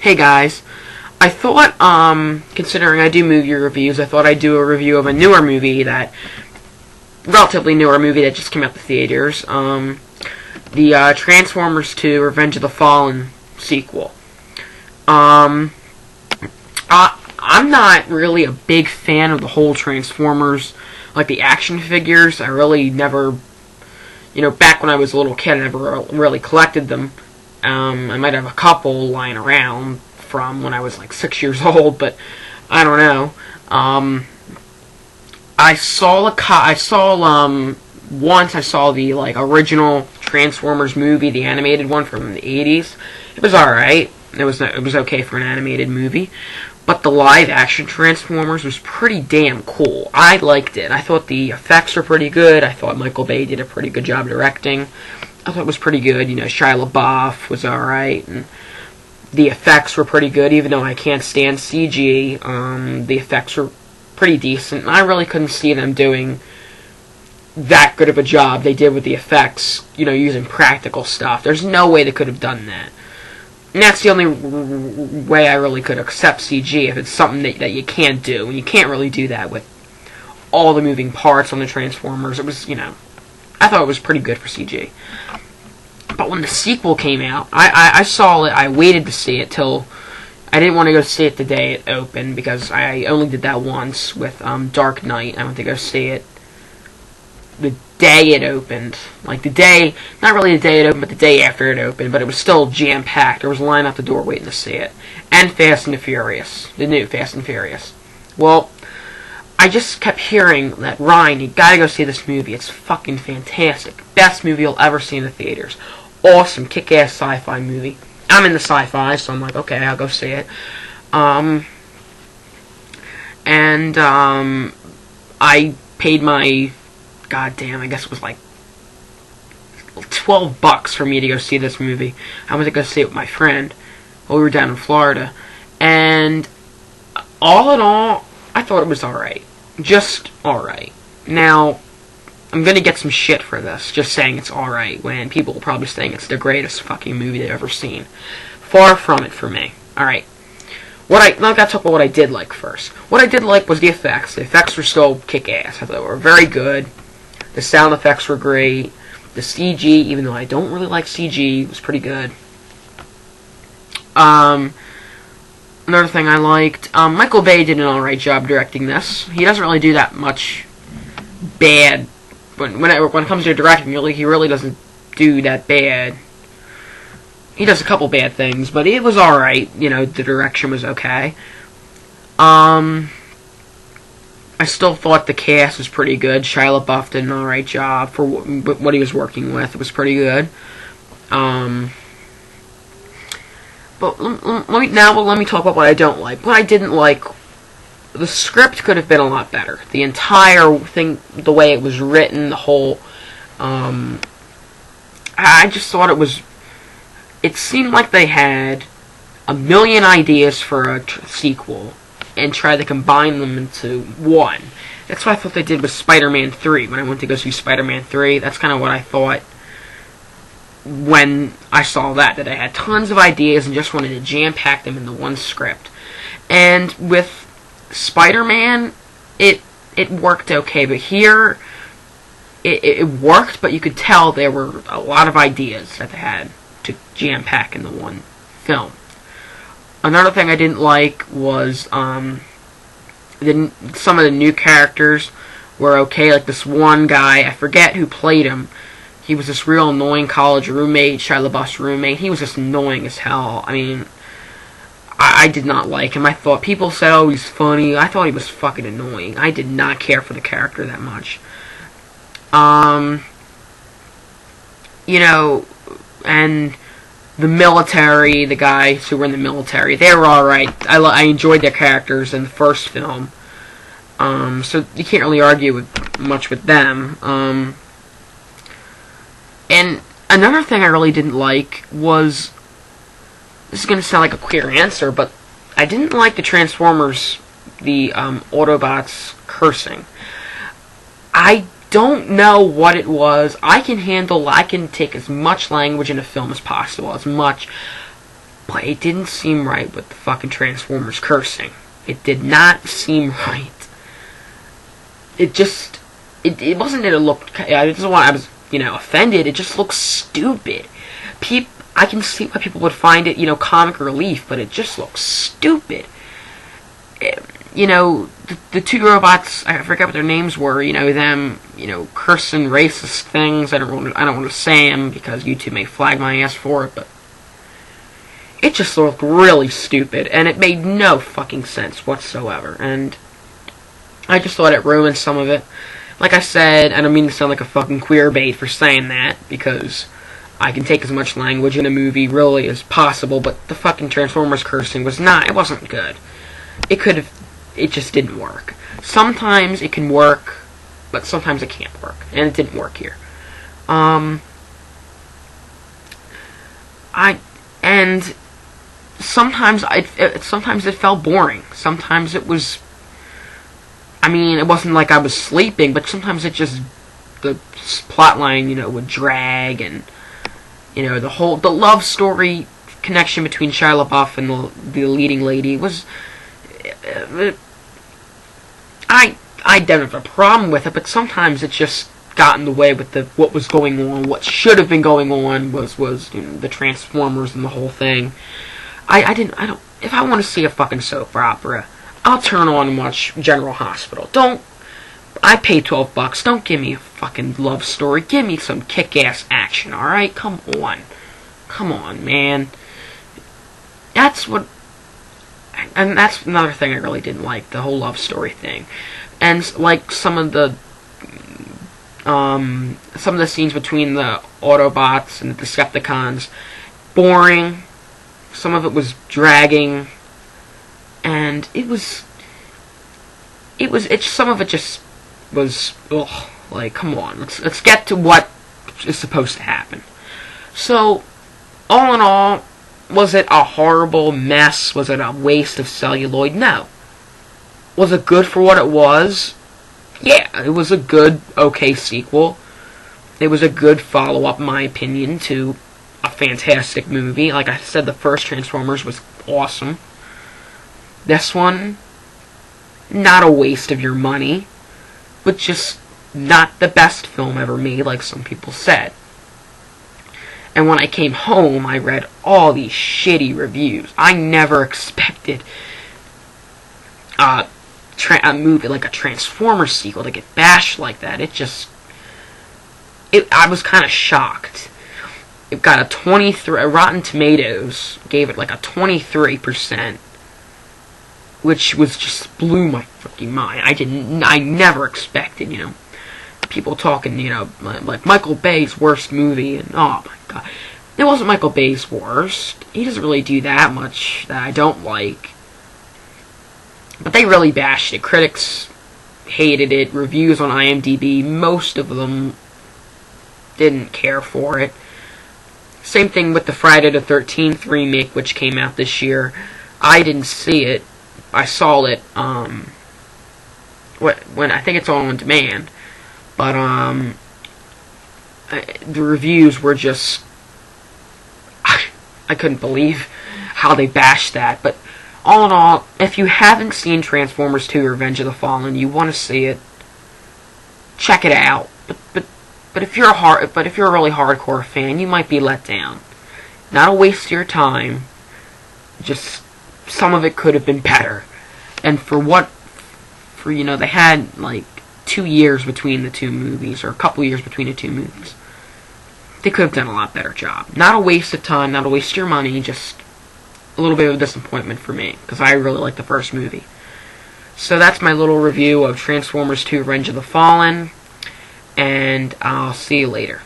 Hey guys, I thought, considering I do movie reviews, I thought I'd do a review of a relatively newer movie that just came out the theaters, the Transformers 2 Revenge of the Fallen sequel. I'm not really a big fan of the whole Transformers, like the action figures. I really never, back when I was a little kid, I never really collected them. I might have a couple lying around from when I was like 6 years old, but I don't know. Once I saw the original Transformers movie, the animated one from the 80s. It was alright. It was okay for an animated movie. But the live action Transformers was pretty damn cool. I liked it. I thought the effects were pretty good. I thought Michael Bay did a pretty good job directing. I thought it was pretty good. Shia LaBeouf was alright, and the effects were pretty good, even though I can't stand CG. The effects were pretty decent. I really couldn't see them doing that good of a job they did with the effects, using practical stuff. There's no way they could have done that. And that's the only way I really could accept CG, if it's something that you can't do. And you can't really do that with all the moving parts on the Transformers. It was, I thought it was pretty good for CG. But when the sequel came out, I saw it. I waited to see it till... I didn't want to go see it the day it opened, because I only did that once with Dark Knight. I went to go see it the day it opened. Like the day... Not really the day it opened, but the day after it opened. But it was still jam-packed. There was a line out the door waiting to see it. And Fast and the Furious. The new Fast and Furious. Well, I just kept hearing that, Ryan, you gotta go see this movie. It's fucking fantastic. Best movie you'll ever see in the theaters. Awesome, kick-ass sci-fi movie. I'm into sci-fi, so I'm like, okay, I'll go see it. I paid my, goddamn, I guess it was like $12 for me to go see this movie. I went to go see it with my friend while we were down in Florida. And all in all, I thought it was alright. Just alright. Now, I'm gonna get some shit for this, just saying it's alright, when people will probably saying it's the greatest fucking movie they've ever seen. Far from it for me. Alright. Now I gotta talk about what I did like first. What I did like was the effects. The effects were still kick-ass. I thought they were very good. The sound effects were great. The CG, even though I don't really like CG, was pretty good. Another thing I liked, Michael Bay did an alright job directing this. He doesn't really do that much bad. When it comes to directing, he really doesn't do that bad. He does a couple bad things, but it was alright. The direction was okay. I still thought the cast was pretty good. Shia LaBeouf did an alright job for what he was working with. It was pretty good. But let me talk about what I don't like. What I didn't like, the script could have been a lot better. The entire thing, the way it was written, the whole, I just thought it seemed like they had a million ideas for a sequel and tried to combine them into one. That's what I thought they did with Spider-Man 3. When I went to go see Spider-Man 3, that's kind of what I thought when I saw that they had tons of ideas and just wanted to jam-pack them into one script. And with Spider-Man, it worked okay, but here it worked, but you could tell there were a lot of ideas that they had to jam-pack into one film. Another thing I didn't like was some of the new characters were okay, like this one guy, I forget who played him. He was this real annoying college roommate, Shia LaBeouf's roommate. He was just annoying as hell. I mean, I did not like him. I thought, people said, oh, he's funny. I thought he was fucking annoying. I did not care for the character that much. And the military, the guys who were in the military, they were alright. I enjoyed their characters in the first film. So you can't really argue much with them. And another thing I really didn't like was, this is going to sound like a queer answer, but I didn't like the Transformers, the Autobots cursing. I don't know what it was. I can take as much language in a film as possible, as much. But it didn't seem right with the fucking Transformers cursing. It did not seem right. It just... It wasn't that it looked... I was, offended. It just looked stupid. I can see why people would find it, comic relief, but it just looks stupid. The two robots, I forget what their names were, them, cursing racist things. I don't want to say them because YouTube may flag my ass for it, but it just looked really stupid, and it made no fucking sense whatsoever, and I just thought it ruined some of it. Like I said, I don't mean to sound like a fucking queer bait for saying that, because I can take as much language in a movie really as possible, but the fucking Transformers cursing it wasn't good. It just didn't work. Sometimes it can work, but sometimes it can't work, and it didn't work here. Sometimes it felt boring. Sometimes it was... it wasn't like I was sleeping, but sometimes the plot line, would drag, and, the love story connection between Shia LaBeouf and the leading lady was... I don't have a problem with it, but sometimes it just got in the way with what was going on. What should have been going on was the Transformers and the whole thing. If I want to see a fucking soap opera, I'll turn on and watch General Hospital. I pay $12. Don't give me a fucking love story. Give me some kick-ass action, alright? Come on, man. And that's another thing I really didn't like, the whole love story thing. And, like, some of the scenes between the Autobots and the Decepticons, boring. Some of it was dragging. And some of it just was, ugh, like, come on, let's get to what is supposed to happen. So, all in all, was it a horrible mess? Was it a waste of celluloid? No. Was it good for what it was? Yeah, it was a good, okay sequel. It was a good follow-up, in my opinion, to a fantastic movie. Like I said, the first Transformers was awesome. This one, not a waste of your money, but just not the best film ever made, like some people said. And when I came home, I read all these shitty reviews. I never expected a movie like a Transformers sequel to get bashed like that. I was kind of shocked. It got a 23. Rotten Tomatoes gave it like a 23%, which was just blew my fucking mind. I never expected, people talking, like Michael Bay's worst movie, and oh my god, it wasn't Michael Bay's worst. He doesn't really do that much that I don't like. But they really bashed it. Critics hated it. Reviews on IMDb, most of them didn't care for it. Same thing with the Friday the 13th remake, which came out this year. I didn't see it. I saw it, when I think it's all on demand. But, the reviews were just... I couldn't believe how they bashed that. But, all in all, if you haven't seen Transformers 2 Revenge of the Fallen, you want to see it, check it out. But if you're a really hardcore fan, you might be let down. Not a waste of your time. Just some of it could have been better. And they had like 2 years between the two movies, or a couple years between the two movies. They could have done a lot better job. Not a waste of time, not a waste of your money, just a little bit of a disappointment for me, because I really liked the first movie. So that's my little review of Transformers 2 Revenge of the Fallen, and I'll see you later.